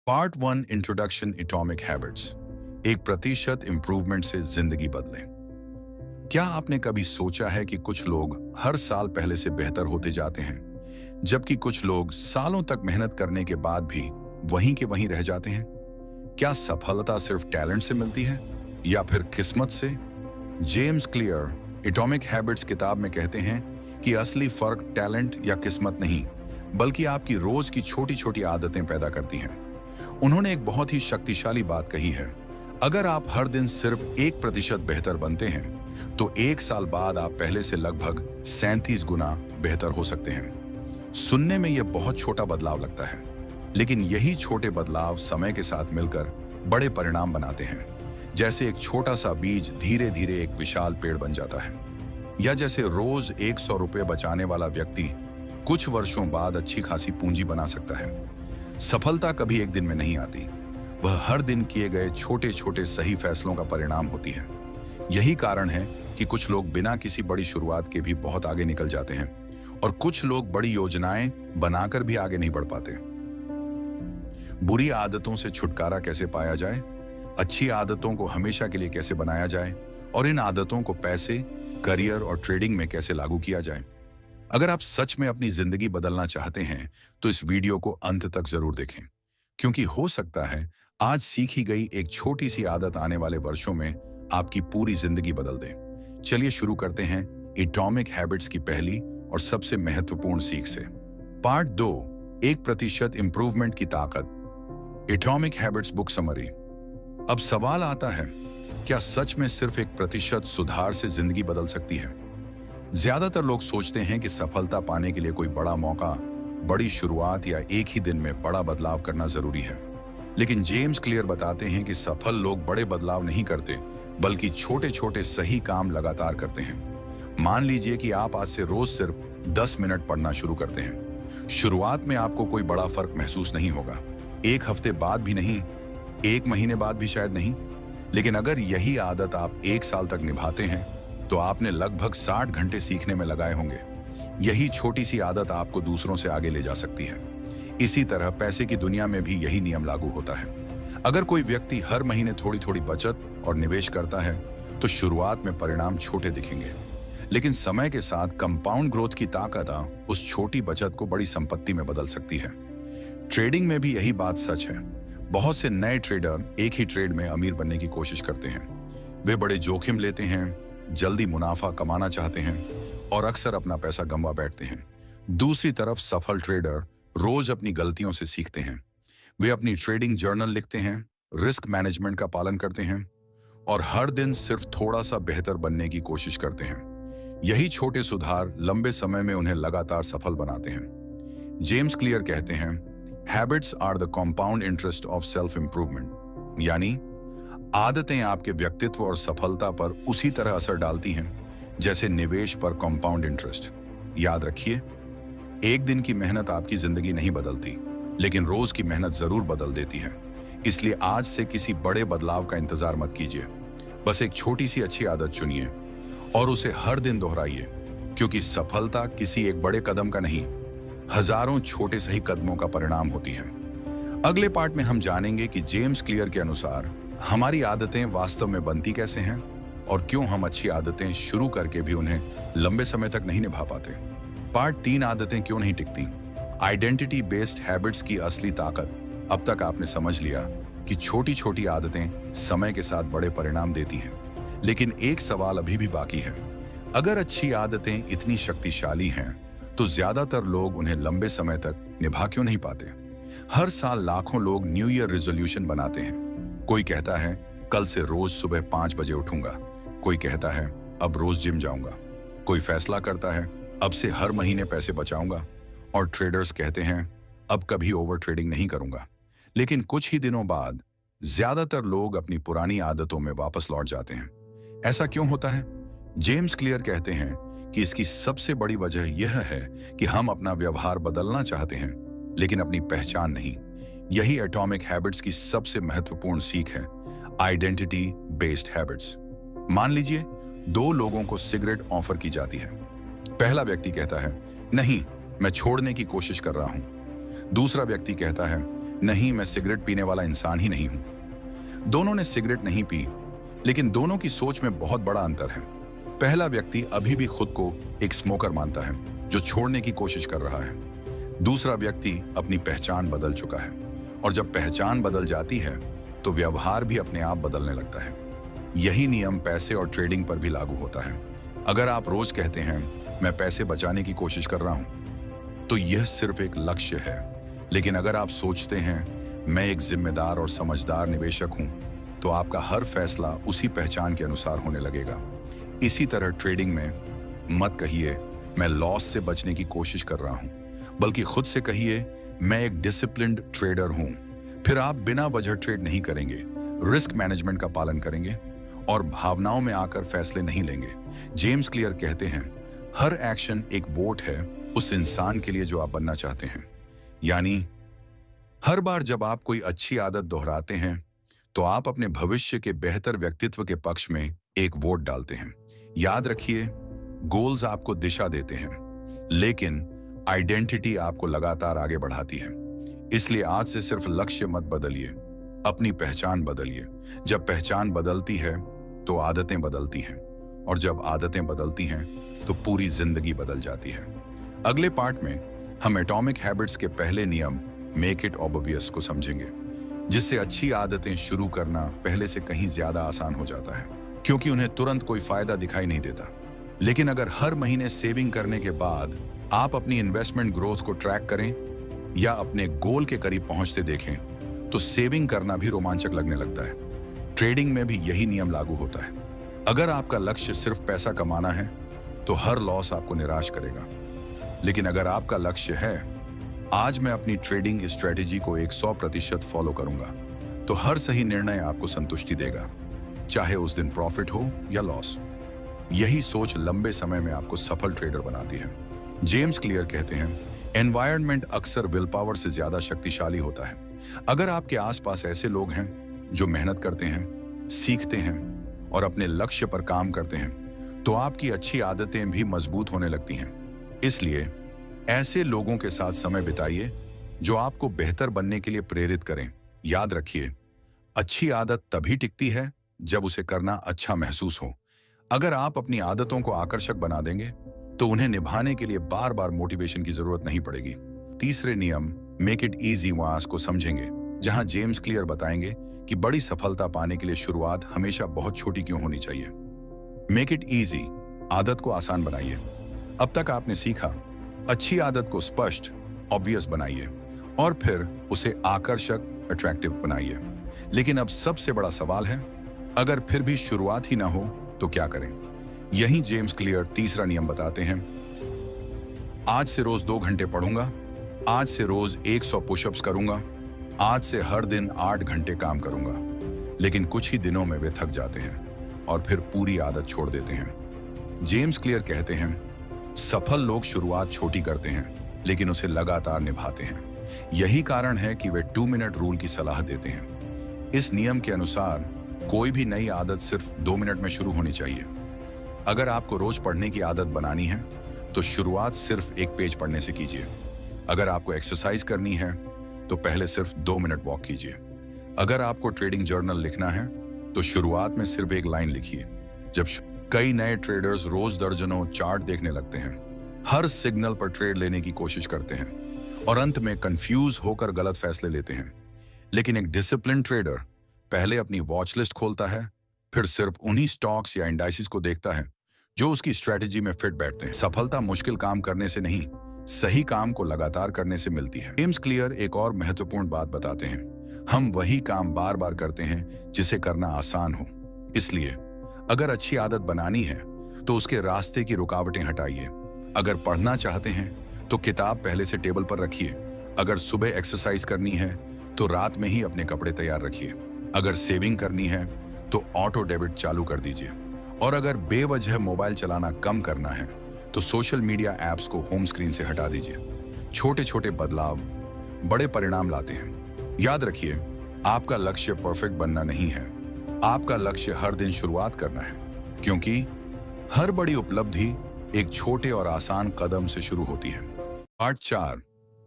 Part 1 introduction atomic habits. 1% improvement से जिंदगी बदलें। क्या आपने कभी सोचा है कि कुछ लोग हर साल पहले से बेहतर होते जाते हैं, जबकि कुछ लोग सालों तक मेहनत करने के बाद भी वहीं के वहीं रह जाते हैं? क्या सफलता सिर्फ टैलेंट से मिलती है या फिर किस्मत से? जेम्स क्लियर एटॉमिक हैबिट्स किताब में कहते हैं कि असली फर्क टैलेंट या किस्मत नहीं, बल्कि आपकी रोज की छोटी छोटी आदतें पैदा करती हैं। उन्होंने एक बहुत ही शक्तिशाली बात कही है। अगर आप हर दिन सिर्फ 1% बेहतर बनते हैं तो 1 साल बाद आप पहले से लगभग 37 गुना बेहतर हो सकते हैं। सुनने में यह बहुत छोटा बदलाव लगता है, लेकिन यही छोटे बदलाव समय के साथ मिलकर बड़े परिणाम बनाते हैं। जैसे एक छोटा सा बीज धीरे धीरे एक विशाल पेड़ बन जाता है, या जैसे रोज 100 रुपये बचाने वाला व्यक्ति कुछ वर्षों बाद अच्छी खासी पूंजी बना सकता है। सफलता कभी एक दिन में नहीं आती, वह हर दिन किए गए छोटे छोटे सही फैसलों का परिणाम होती है। यही कारण है कि कुछ लोग बिना किसी बड़ी शुरुआत के भी बहुत आगे निकल जाते हैं और कुछ लोग बड़ी योजनाएं बनाकर भी आगे नहीं बढ़ पाते। बुरी आदतों से छुटकारा कैसे पाया जाए, अच्छी आदतों को हमेशा के लिए कैसे बनाया जाए और इन आदतों को पैसे, करियर और ट्रेडिंग में कैसे लागू किया जाए। अगर आप सच में अपनी जिंदगी बदलना चाहते हैं तो इस वीडियो को अंत तक जरूर देखें, क्योंकि हो सकता है आज सीखी गई एक छोटी सी आदत आने वाले वर्षों में आपकी पूरी जिंदगी बदल दे। चलिए शुरू करते हैं एटॉमिक हैबिट्स की पहली और सबसे महत्वपूर्ण सीख से। पार्ट 2, 1% इंप्रूवमेंट की ताकत। Atomic habits book summary. अब सवाल आता है, क्या सच में सिर्फ 1% सुधार से जिंदगी बदल सकती है? ज्यादातर लोग सोचते हैं कि सफलता पाने के लिए कोई बड़ा मौका, बड़ी शुरुआत या एक ही दिन में बड़ा बदलाव करना जरूरी है। लेकिन जेम्स क्लियर बताते हैं कि सफल लोग बड़े बदलाव नहीं करते, बल्कि छोटे छोटे सही काम लगातार करते हैं। मान लीजिए कि आप आज से रोज सिर्फ 10 मिनट पढ़ना शुरू करते हैं। शुरुआत में आपको कोई बड़ा फर्क महसूस नहीं होगा, 1 हफ्ते बाद भी नहीं, 1 महीने बाद भी शायद नहीं। लेकिन अगर यही आदत आप 1 साल तक निभाते हैं तो आपने लगभग 60 घंटे सीखने में लगाए होंगे। यही छोटी सी आदत आपको दूसरों से आगे ले जा सकती है। इसी तरह पैसे की दुनिया में भी यही नियम लागू होता है। अगर कोई व्यक्ति हर महीने थोड़ी थोड़ी बचत और निवेश करता है तो शुरुआत में परिणाम छोटे दिखेंगे, लेकिन समय के साथ कंपाउंड ग्रोथ की ताकत उस छोटी बचत को बड़ी संपत्ति में बदल सकती है। ट्रेडिंग में भी यही बात सच है। बहुत से नए ट्रेडर एक ही ट्रेड में अमीर बनने की कोशिश करते हैं। वे बड़े जोखिम लेते हैं, जल्दी मुनाफा कमाना चाहते हैं और अक्सर अपना पैसा गंवा बैठते हैं। दूसरी तरफ सफल ट्रेडर रोज अपनी गलतियों से सीखते हैं। वे अपनी ट्रेडिंग जर्नल लिखते हैं, रिस्क मैनेजमेंट का पालन करते हैं और हर दिन सिर्फ थोड़ा सा बेहतर बनने की कोशिश करते हैं। यही छोटे सुधार लंबे समय में उन्हें लगातार सफल बनाते हैं। जेम्स क्लियर कहते हैं, habits are the compound interest of self improvement, यानी आदतें आपके व्यक्तित्व और सफलता पर उसी तरह असर डालती हैं जैसे निवेश पर कंपाउंड इंटरेस्ट। याद रखिए, एक दिन की मेहनत आपकी जिंदगी नहीं बदलती, लेकिन रोज की मेहनत जरूर बदल देती है। इसलिए आज से किसी बड़े बदलाव का इंतजार मत कीजिए, बस एक छोटी सी अच्छी आदत चुनिए और उसे हर दिन दोहराइए, क्योंकि सफलता किसी एक बड़े कदम का नहीं, हजारों छोटे सही कदमों का परिणाम होती है। अगले पार्ट में हम जानेंगे कि जेम्स क्लियर के अनुसार हमारी आदतें वास्तव में बनती कैसे हैं और क्यों हम अच्छी आदतें शुरू करके भी उन्हें लंबे समय तक नहीं निभा पाते। पार्ट 3, आदतें क्यों नहीं टिकती। आइडेंटिटी बेस्ड हैबिट्स की असली ताकत। अब तक आपने समझ लिया कि छोटी छोटी आदतें समय के साथ बड़े परिणाम देती हैं, लेकिन एक सवाल अभी भी बाकी है। अगर अच्छी आदतें इतनी शक्तिशाली हैं तो ज्यादातर लोग उन्हें लंबे समय तक निभा क्यों नहीं पाते? हर साल लाखों लोग न्यू ईयर रेजोल्यूशन बनाते हैं। कोई कहता है कल से रोज सुबह 5 बजे उठूंगा, कोई कहता है अब रोज जिम जाऊंगा, कोई फैसला करता है अब से हर महीने पैसे बचाऊंगा, और ट्रेडर्स कहते हैं अब कभी ओवर ट्रेडिंग नहीं करूंगा। लेकिन कुछ ही दिनों बाद ज्यादातर लोग अपनी पुरानी आदतों में वापस लौट जाते हैं। ऐसा क्यों होता है? जेम्स क्लियर कहते हैं कि इसकी सबसे बड़ी वजह यह है कि हम अपना व्यवहार बदलना चाहते हैं, लेकिन अपनी पहचान नहीं। यही एटॉमिक हैबिट्स की सबसे महत्वपूर्ण सीख है, आइडेंटिटी बेस्ड हैबिट्स। मान लीजिए 2 लोगों को सिगरेट ऑफर की जाती है। पहला व्यक्ति कहता है नहीं, मैं छोड़ने की कोशिश कर रहा हूं। दूसरा व्यक्ति कहता है नहीं, मैं सिगरेट पीने वाला इंसान ही नहीं हूं। दोनों ने सिगरेट नहीं पी, लेकिन दोनों की सोच में बहुत बड़ा अंतर है। पहला व्यक्ति अभी भी खुद को एक स्मोकर मानता है जो छोड़ने की कोशिश कर रहा है। दूसरा व्यक्ति अपनी पहचान बदल चुका है, और जब पहचान बदल जाती है तो व्यवहार भी अपने आप बदलने लगता है। यही नियम पैसे और ट्रेडिंग पर भी लागू होता है। अगर आप रोज कहते हैं मैं पैसे बचाने की कोशिश कर रहा हूं, तो यह सिर्फ एक लक्ष्य है। लेकिन अगर आप सोचते हैं मैं एक जिम्मेदार और समझदार निवेशक हूं, तो आपका हर फैसला उसी पहचान के अनुसार होने लगेगा। इसी तरह ट्रेडिंग में मत कहिए मैं लॉस से बचने की कोशिश कर रहा हूं, बल्कि खुद से कहिए मैं एक डिसिप्लिन्ड ट्रेडर हूं। फिर आप बिना वजह ट्रेड नहीं करेंगे, रिस्क मैनेजमेंट का पालन करेंगे और भावनाओं में आकर फैसले नहीं लेंगे। जेम्स क्लियर कहते हैं हर एक्शन एक वोट है उस इंसान के लिए जो आप बनना चाहते हैं। यानी हर बार जब आप कोई अच्छी आदत दोहराते हैं तो आप अपने भविष्य के बेहतर व्यक्तित्व के पक्ष में एक वोट डालते हैं। याद रखिए, गोल्स आपको दिशा देते हैं, लेकिन आइडेंटिटी आपको लगातार आगे बढ़ाती है। इसलिए आज से सिर्फ लक्ष्य मत बदलिए, अपनी पहचान बदलिए। जब पहचान बदलती है तो आदतें बदलती हैं, और जब आदतें बदलती हैं तो पूरी जिंदगी बदल जाती है। अगले पार्ट में हम एटॉमिक हैबिट्स के पहले नियम मेक इट ऑब्वियस को समझेंगे, जिससे अच्छी आदतें शुरू करना पहले से कहीं ज्यादा आसान हो जाता है, क्योंकि उन्हें तुरंत कोई फायदा दिखाई नहीं देता। लेकिन अगर हर महीने सेविंग करने के बाद आप अपनी इन्वेस्टमेंट ग्रोथ को ट्रैक करें या अपने गोल के करीब पहुंचते देखें, तो सेविंग करना भी रोमांचक लगने लगता है। ट्रेडिंग में भी यही नियम लागू होता है। अगर आपका लक्ष्य सिर्फ पैसा कमाना है तो हर लॉस आपको निराश करेगा। लेकिन अगर आपका लक्ष्य है आज मैं अपनी ट्रेडिंग स्ट्रेटेजी को 100% फॉलो करूंगा, तो हर सही निर्णय आपको संतुष्टि देगा, चाहे उस दिन प्रॉफिट हो या लॉस। यही सोच लंबे समय में आपको सफल ट्रेडर बनाती है। जेम्स क्लियर कहते हैं एनवायरनमेंट अक्सर विल पावर से ज्यादा शक्तिशाली होता है। अगर आपके आसपास ऐसे लोग हैं जो मेहनत करते हैं, सीखते हैं और अपने लक्ष्य पर काम करते हैं, तो आपकी अच्छी आदतें भी मजबूत होने लगती हैं। इसलिए ऐसे लोगों के साथ समय बिताइए जो आपको बेहतर बनने के लिए प्रेरित करें। याद रखिए, अच्छी आदत तभी टिकती है जब उसे करना अच्छा महसूस हो। अगर आप अपनी आदतों को आकर्षक बना देंगे तो उन्हें निभाने के लिए बार बार मोटिवेशन की जरूरत नहीं पड़ेगी। तीसरे नियम मेक इट इजी वास को समझेंगे, जहां जेम्स क्लियर बताएंगे कि बड़ी सफलता पाने के लिए शुरुआत हमेशा बहुत छोटी क्यों होनी चाहिए। मेक इट इजी, आदत को आसान बनाइए। अब तक आपने सीखा, अच्छी आदत को स्पष्ट ऑब्वियस बनाइए और फिर उसे आकर्षक अट्रैक्टिव बनाइए। लेकिन अब सबसे बड़ा सवाल है, अगर फिर भी शुरुआत ही ना हो तो क्या करें? यही जेम्स क्लियर तीसरा नियम बताते हैं। आज से रोज 2 घंटे पढ़ूंगा, आज से रोज 100 पुशअप्स करूंगा, आज से हर दिन 8 घंटे काम करूंगा। लेकिन कुछ ही दिनों में वे थक जाते हैं और फिर पूरी आदत छोड़ देते हैं। जेम्स क्लियर कहते हैं सफल लोग शुरुआत छोटी करते हैं लेकिन उसे लगातार निभाते हैं। यही कारण है कि वे 2 मिनट रूल की सलाह देते हैं। इस नियम के अनुसार कोई भी नई आदत सिर्फ 2 मिनट में शुरू होनी चाहिए। अगर आपको रोज पढ़ने की आदत बनानी है तो शुरुआत सिर्फ 1 पेज पढ़ने से कीजिए। अगर आपको एक्सरसाइज करनी है तो पहले सिर्फ 2 मिनट वॉक कीजिए। अगर आपको ट्रेडिंग जर्नल लिखना है तो शुरुआत में सिर्फ 1 लाइन लिखिए। जब कई नए ट्रेडर्स रोज दर्जनों चार्ट देखने लगते हैं, हर सिग्नल पर ट्रेड लेने की कोशिश करते हैं और अंत में कंफ्यूज होकर गलत फैसले लेते हैं। लेकिन एक डिसिप्लिन ट्रेडर पहले अपनी वॉच लिस्ट खोलता है, फिर सिर्फ उन्हीं स्टॉक्स या इंडाइसिस को देखता है जो उसकी स्ट्रेटेजी में फिट बैठते हैं। सफलता मुश्किल काम करने से नहीं, सही काम को लगातार करने से मिलती है। जेम्स क्लियर एक और महत्वपूर्ण बात बताते हैं, हम वही काम बार बार करते हैं जिसे करना आसान हो। इसलिए अगर अच्छी आदत बनानी है तो उसके रास्ते की रुकावटें हटाइए। अगर पढ़ना चाहते हैं तो किताब पहले से टेबल पर रखिए। अगर सुबह एक्सरसाइज करनी है तो रात में ही अपने कपड़े तैयार रखिए। अगर सेविंग करनी है तो ऑटो डेबिट चालू कर दीजिए। और अगर बेवजह मोबाइल चलाना कम करना है तो सोशल मीडिया ऐप्स को होम स्क्रीन से हटा दीजिए। छोटे छोटे बदलाव बड़े परिणाम लाते हैं। याद रखिए, आपका लक्ष्य परफेक्ट बनना नहीं है, आपका लक्ष्य हर दिन शुरुआत करना है, क्योंकि हर बड़ी उपलब्धि एक छोटे और आसान कदम से शुरू होती है। पार्ट 4,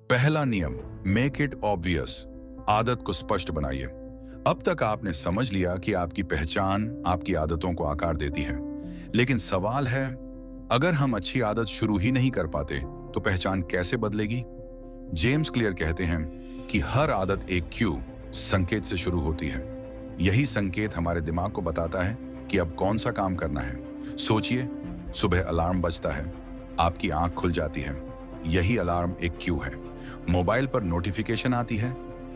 पहला नियम मेक इट ऑब्वियस, आदत को स्पष्ट बनाइए। अब तक आपने समझ लिया कि आपकी पहचान आपकी आदतों को आकार देती है, लेकिन सवाल है, अगर हम अच्छी आदत शुरू ही नहीं कर पाते तो पहचान कैसे बदलेगी? जेम्स क्लियर कहते हैं कि हर आदत एक क्यू, संकेत से शुरू होती है। यही संकेत हमारे दिमाग को बताता है कि अब कौन सा काम करना है। सोचिए, सुबह अलार्म बजता है, आपकी आंख खुल जाती है। यही अलार्म एक क्यू है। मोबाइल पर नोटिफिकेशन आती है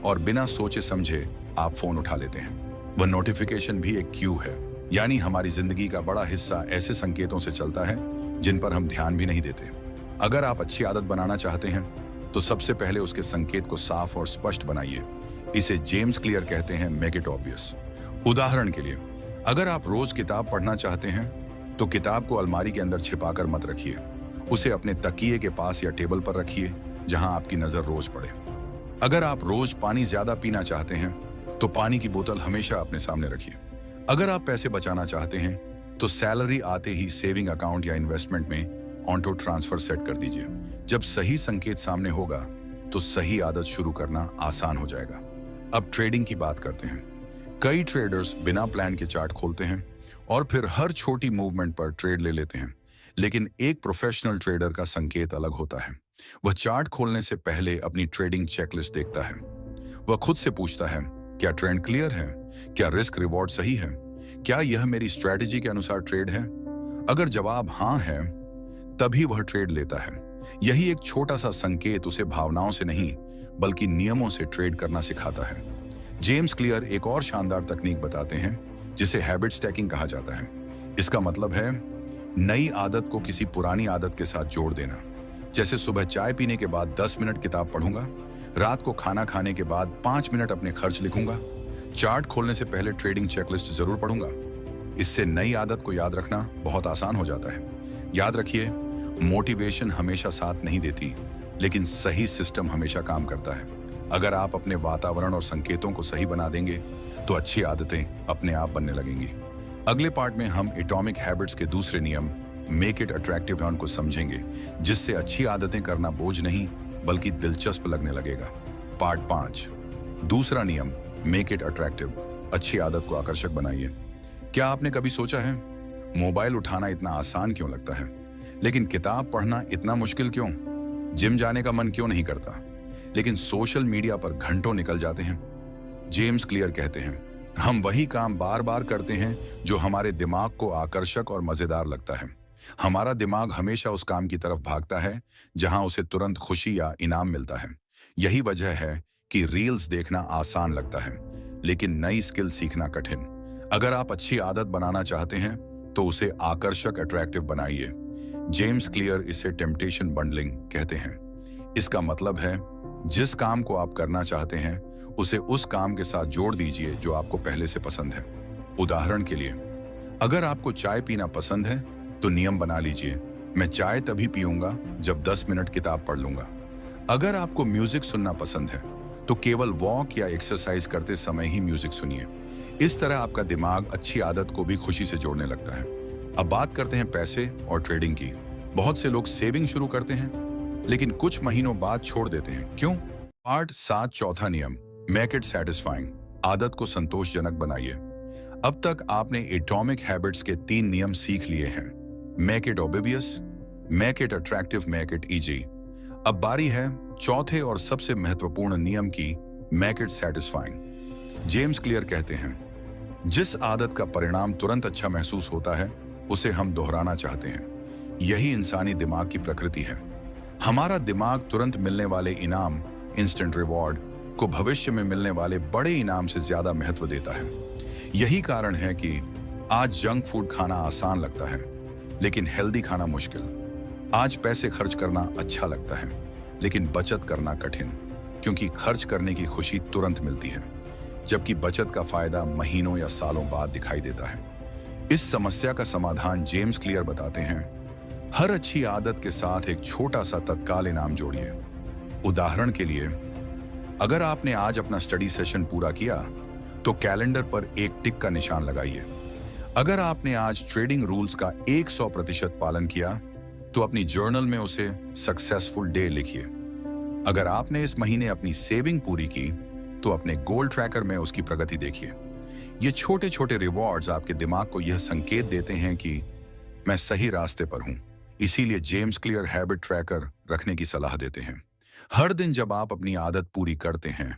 और बिना सोचे समझे आप फोन उठा लेते हैं। वह नोटिफिकेशन भी एक क्यू है। यानी हमारी जिंदगी का बड़ा हिस्सा ऐसे संकेतों से चलता है जिन पर हम ध्यान भी नहीं देते। अगर आप अच्छी आदत बनाना चाहते हैं तो सबसे पहले उसके संकेत को साफ और स्पष्ट बनाइए। इसे जेम्स क्लियर कहते हैं मेक इट ऑब्वियस। उदाहरण के लिए, अगर आप रोज किताब पढ़ना चाहते हैं तो किताब को अलमारी के अंदर छिपाकर मत रखिए। उसे अपने तकिए के पास या टेबल पर रखिए जहां आपकी नजर रोज पड़े। अगर आप रोज पानी ज्यादा पीना चाहते हैं तो पानी की बोतल हमेशा अपने सामने रखिए। अगर आप पैसे बचाना चाहते हैं तो सैलरी आते ही सेविंग अकाउंट या इन्वेस्टमेंट में ऑटो ट्रांसफर सेट कर दीजिए। जब सही संकेत सामने होगा तो सही आदत शुरू करना आसान हो जाएगा। अब ट्रेडिंग की बात करते हैं। कई ट्रेडर्स बिना प्लान के चार्ट खोलते हैं और फिर हर छोटी मूवमेंट पर ट्रेड ले लेते हैं। लेकिन एक प्रोफेशनल ट्रेडर का संकेत अलग होता है। वह चार्ट खोलने से पहले अपनी ट्रेडिंग चेकलिस्ट देखता है। वह खुद से पूछता है, क्या ट्रेंड क्लियर है? क्या रिस्क रिवॉर्ड सही है? क्या यह मेरी स्ट्रैटेजी के अनुसार ट्रेड है? अगर जवाब हाँ है, तभी वह ट्रेड लेता है। यही एक छोटा सा संकेत उसे भावनाओं से नहीं बल्कि नियमों से ट्रेड करना सिखाता है। जेम्स क्लियर एक और शानदार तकनीक बताते हैं जिसे हैबिट स्टैकिंग कहा जाता है। इसका मतलब है नई आदत को किसी पुरानी आदत के साथ जोड़ देना। जैसे सुबह चाय पीने के बाद 10 मिनट किताब पढ़ूंगा, रात को खाना खाने के बाद 5 मिनट अपने खर्च लिखूंगा, चार्ट खोलने से पहले ट्रेडिंग चेकलिस्ट जरूर पढ़ूंगा। इससे नई आदत को याद रखना बहुत आसान हो जाता है। याद रखिए, मोटिवेशन हमेशा साथ नहीं देती, लेकिन सही सिस्टम हमेशा काम करता है। अगर आप अपने वातावरण और संकेतों को सही बना देंगे तो अच्छी आदतें अपने आप बनने लगेंगी। अगले पार्ट में हम एटॉमिक हैबिट्स के दूसरे नियम मेक इट अट्रैक्टिव को समझेंगे, जिससे अच्छी आदतें करना बोझ नहीं बल्कि दिलचस्प लगने लगेगा। पार्ट 5, दूसरा नियम मेक इट अट्रैक्टिव, अच्छी आदत को आकर्षक बनाइए। क्या आपने कभी सोचा है, मोबाइल उठाना इतना आसान क्यों लगता है, लेकिन किताब पढ़ना इतना मुश्किल क्यों? जिम जाने का मन क्यों नहीं करता, लेकिन सोशल मीडिया पर घंटों निकल जाते हैं? जेम्स क्लियर कहते हैं, हम वही काम बार बार करते हैं जो हमारे दिमाग को आकर्षक और मजेदार लगता है। हमारा दिमाग हमेशा उस काम की तरफ भागता है जहां उसे तुरंत खुशी या इनाम मिलता है। यही वजह है कि रील्स देखना आसान लगता है, लेकिन नई स्किल सीखना कठिन। अगर आप अच्छी आदत बनाना चाहते हैं तो उसे आकर्षक अट्रैक्टिव बनाइए। जेम्स क्लियर इसे टेम्पटेशन बंडलिंग कहते हैं। इसका मतलब है, जिस काम को आप करना चाहते हैं उसे उस काम के साथ जोड़ दीजिए जो आपको पहले से पसंद है। उदाहरण के लिए, अगर आपको चाय पीना पसंद है तो नियम बना लीजिए, मैं चाय तभी पीऊंगा जब 10 मिनट किताब पढ़ लूंगा। अगर आपको म्यूजिक सुनना पसंद है तो केवल वॉक या एक्सरसाइज करते समय ही म्यूजिक सुनिए। इस तरह आपका दिमाग अच्छी आदत को भी खुशी से जोड़ने लगता है। अब बात करते हैं पैसे और ट्रेडिंग की। बहुत से लोग सेविंग शुरू करते हैं लेकिन कुछ महीनों बाद छोड़ देते हैं, क्यों? पार्ट 7, चौथा नियम मेक इट सैटिस्फाइंग, आदत को संतोषजनक बनाइए। अब तक आपने एटॉमिक हैबिट्स के 3 नियम सीख लिए हैं, make it obvious, make it attractive, make it easy. अब बारी है चौथे और सबसे महत्वपूर्ण नियम की, make it satisfying. James Clear कहते हैं, जिस आदत का परिणाम तुरंत अच्छा महसूस होता है उसे हम दोहराना चाहते हैं। यही इंसानी दिमाग की प्रकृति है। हमारा दिमाग तुरंत मिलने वाले इनाम, इंस्टेंट रिवॉर्ड, को भविष्य में मिलने वाले बड़े इनाम से ज्यादा महत्व देता है। यही कारण है कि आज जंक फूड खाना आसान लगता है लेकिन हेल्दी खाना मुश्किल। आज पैसे खर्च करना अच्छा लगता है लेकिन बचत करना कठिन, क्योंकि खर्च करने की खुशी तुरंत मिलती है जबकि बचत का फायदा महीनों या सालों बाद दिखाई देता है। इस समस्या का समाधान जेम्स क्लियर बताते हैं, हर अच्छी आदत के साथ एक छोटा सा तत्काल इनाम जोड़िए। उदाहरण के लिए, अगर आपने आज अपना स्टडी सेशन पूरा किया तो कैलेंडर पर एक टिक का निशान लगाइए। अगर आपने आज ट्रेडिंग रूल्स का 100% पालन किया तो अपनी जर्नल में उसे सक्सेसफुल डे लिखिए। अगर आपने इस महीने अपनी सेविंग पूरी की तो अपने गोल ट्रैकर में उसकी प्रगति देखिए। ये छोटे छोटे रिवॉर्ड्स आपके दिमाग को यह संकेत देते हैं कि मैं सही रास्ते पर हूं। इसीलिए जेम्स क्लियर हैबिट ट्रैकर रखने की सलाह देते हैं। हर दिन जब आप अपनी आदत पूरी करते हैं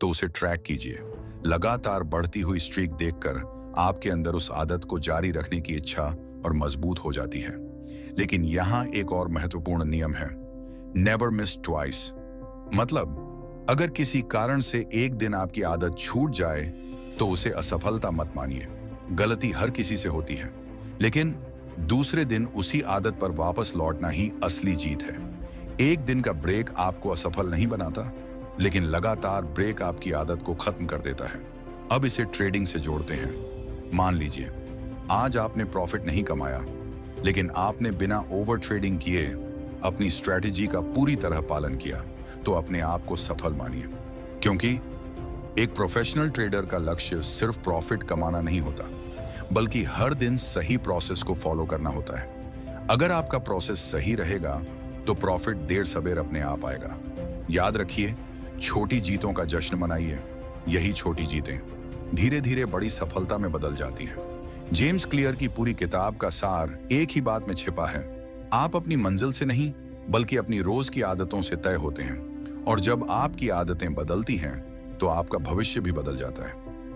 तो उसे ट्रैक कीजिए। लगातार बढ़ती हुई स्ट्रीक देखकर आपके अंदर उस आदत को जारी रखने की इच्छा और मजबूत हो जाती है। लेकिन यहां एक और महत्वपूर्ण नियम है, नेवर मिस ट्वाइस। मतलब अगर किसी कारण से एक दिन आपकी आदत छूट जाए तो उसे असफलता मत मानिए। गलती हर किसी से होती है, लेकिन दूसरे दिन उसी आदत पर वापस लौटना ही असली जीत है। एक दिन का ब्रेक आपको असफल नहीं बनाता, लेकिन लगातार ब्रेक आपकी आदत को खत्म कर देता है। अब इसे ट्रेडिंग से जोड़ते हैं। मान लीजिए आज आपने प्रॉफिट नहीं कमाया, लेकिन आपने बिना ओवर ट्रेडिंग किए अपनी स्ट्रैटेजी का पूरी तरह पालन किया, तो अपने आप को सफल मानिए। क्योंकि एक प्रोफेशनल ट्रेडर का लक्ष्य सिर्फ प्रॉफिट कमाना नहीं होता, बल्कि हर दिन सही प्रोसेस को फॉलो करना होता है। अगर आपका प्रोसेस सही रहेगा तो प्रॉफिट देर सबेर अपने आप आएगा। याद रखिए, छोटी जीतों का जश्न मनाइए। यही छोटी जीतें धीरे धीरे बड़ी सफलता में बदल जाती हैं। जेम्स क्लियर की पूरी किताब का सार एक ही बात में छिपा है, आप अपनी मंजिल से नहीं बल्कि अपनी रोज की आदतों से तय होते हैं। और जब आपकी आदतें बदलती हैं तो आपका भविष्य भी बदल जाता है।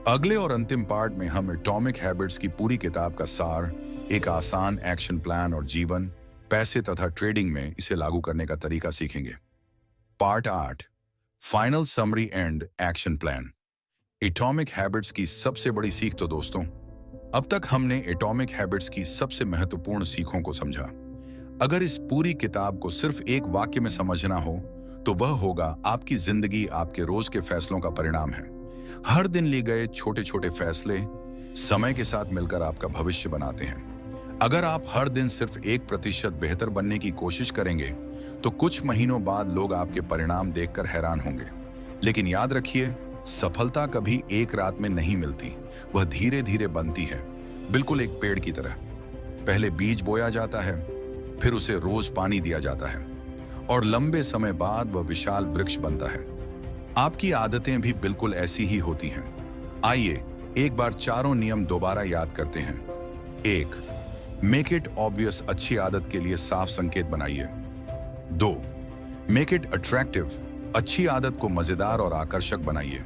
अगले और अंतिम पार्ट में हम एटॉमिक हैबिट्स की पूरी किताब का सार, एक आसान एक्शन प्लान और जीवन, पैसे तथा ट्रेडिंग में इसे लागू करने का तरीका सीखेंगे। Part 8, final summary and action plan. Atomic habits की सबसे बड़ी सीख। तो दोस्तों, अब तक हमने एटॉमिक हैबिट्स की सबसे महत्वपूर्ण सीखों को समझा। अगर इस पूरी किताब को सिर्फ एक वाक्य में समझना हो तो वह होगा, आपकी जिंदगी आपके रोज के फैसलों का परिणाम है। हर दिन लिए गए छोटे छोटे फैसले समय के साथ मिलकर आपका भविष्य बनाते हैं। अगर आप हर दिन सिर्फ 1% बेहतर बनने की कोशिश करेंगे तो कुछ महीनों बाद लोग आपके परिणाम देखकर हैरान होंगे। लेकिन याद रखिए, सफलता कभी एक रात में नहीं मिलती, वह धीरे धीरे बनती है, बिल्कुल एक पेड़ की तरह। पहले बीज बोया जाता है, फिर उसे रोज पानी दिया जाता है और लंबे समय बाद वह विशाल वृक्ष बनता है। आपकी आदतें भी बिल्कुल ऐसी ही होती हैं। आइए एक बार चारों नियम दोबारा याद करते हैं। 1, मेक इट ऑब्वियस, अच्छी आदत के लिए साफ संकेत बनाइए। 2, मेक इट अट्रैक्टिव, अच्छी आदत को मजेदार और आकर्षक बनाइए।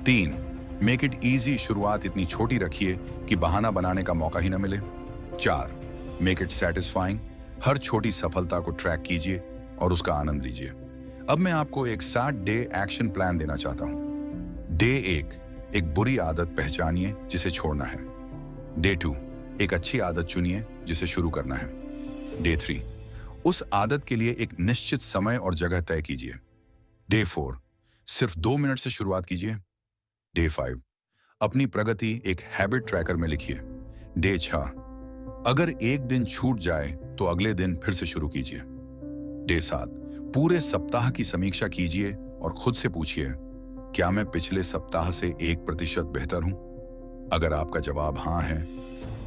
3, मेक इट इजी, शुरुआत इतनी छोटी रखिए कि बहाना बनाने का मौका ही न मिले। 4, मेक इट सेटिस्फाइंग, हर छोटी सफलता को ट्रैक कीजिए और उसका आनंद लीजिए। अब मैं आपको एक 7 डे एक्शन प्लान देना चाहता हूं। डे 1, एक बुरी आदत पहचानिए जिसे छोड़ना है। डे 2, एक अच्छी आदत चुनिए जिसे शुरू करना है। डे 3, उस आदत के लिए एक निश्चित समय और जगह तय कीजिए। डे 4, सिर्फ 2 मिनट से शुरुआत कीजिए। डे 5, अपनी प्रगति एक हैबिट ट्रैकर में लिखिए। डे 6, अगर एक दिन छूट जाए तो अगले दिन फिर से शुरू कीजिए। डे 7, पूरे सप्ताह की समीक्षा कीजिए और खुद से पूछिए, क्या मैं पिछले सप्ताह से 1% बेहतर हूं? अगर आपका जवाब हां है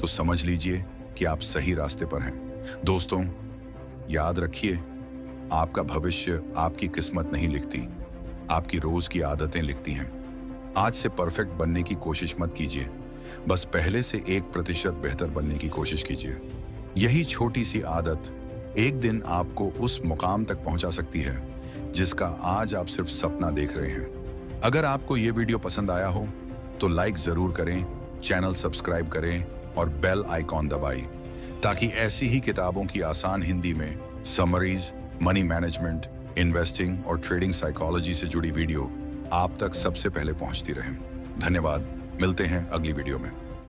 तो समझ लीजिए कि आप सही रास्ते पर हैं। दोस्तों, याद रखिए, आपका भविष्य आपकी किस्मत नहीं लिखती, आपकी रोज की आदतें लिखती हैं। आज से परफेक्ट बनने की कोशिश मत कीजिए, बस पहले से 1% बेहतर बनने की कोशिश कीजिए। यही छोटी सी आदत एक दिन आपको उस मुकाम तक पहुंचा सकती है जिसका आज आप सिर्फ सपना देख रहे हैं। अगर आपको ये वीडियो पसंद आया हो तो लाइक जरूर करें, चैनल सब्सक्राइब करें और बेल आइकॉन दबाएं, ताकि ऐसी ही किताबों की आसान हिंदी में समरीज, मनी मैनेजमेंट, इन्वेस्टिंग और ट्रेडिंग साइकोलॉजी से जुड़ी वीडियो आप तक सबसे पहले पहुंचती रहें। धन्यवाद, मिलते हैं अगली वीडियो में।